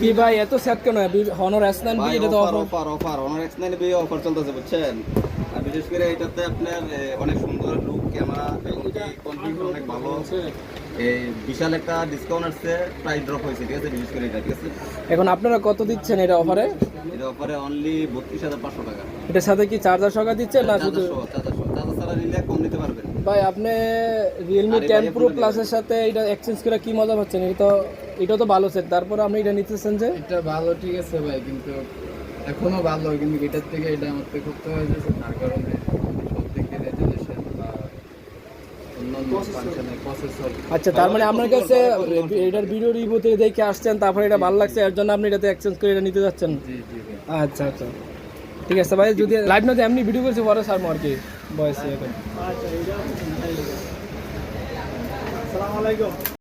কি ভাই এত সেট কেন হনর S9 বি এটা তো offer Honor S9 B offer চলতেছে বুঝছেন। আর বিশেষ করে এটাতে আপনার অনেক সুন্দর লুক, ক্যামেরা কনফিগারেশন অনেক ভালো। এই বিশাল একটা ডিসকাউন্ট আসছে, প্রাইস ড্রপ হয়েছে, ঠিক আছে, বিশেষ করে এটা, ঠিক আছে। এখন আপনারা কত দিচ্ছেন এটা অফারে? এটা অফারে অনলি 32,500 টাকা। এটার সাথে কি চার্জার সহকারে দিচ্ছেন না শুধু? চার্জার ছাড়া নিলে কম নিতে পারবেন। ভাই আপনি Realme 10 Pro Plus এর সাথে এটা এক্সচেঞ্জ করে কি মজা পাচ্ছেন? এটা তো ভালো সেট, তারপর আপনি এটা নিতেছেন যে? এটা ভালো ঠিক আছে ভাই, কিন্তু এখনো ভালো, কিন্তু এটার থেকে এটা আমার থেকে করতে হয়ে যাচ্ছে, তার কারণে সব দিকে রেজুলেশন বা অন্যান্য ফাংশনের প্রসেসর। আচ্ছা, তার মানে আপনার কাছে এটার ভিডিও রিভিউতে দেখে আসছেন, তারপরে এটা ভালো লাগছে, এর জন্য আপনি এটাতে এক্সচেঞ্জ করে এটা নিতে যাচ্ছেন? জি জি ভাই। আচ্ছা আচ্ছা, ঠিক আছে ভাই। যদি লাইভ না এমনি ভিডিও করছি পরে সার আর কি বয়স এখন। আচ্ছা, আসসালামু আলাইকুম।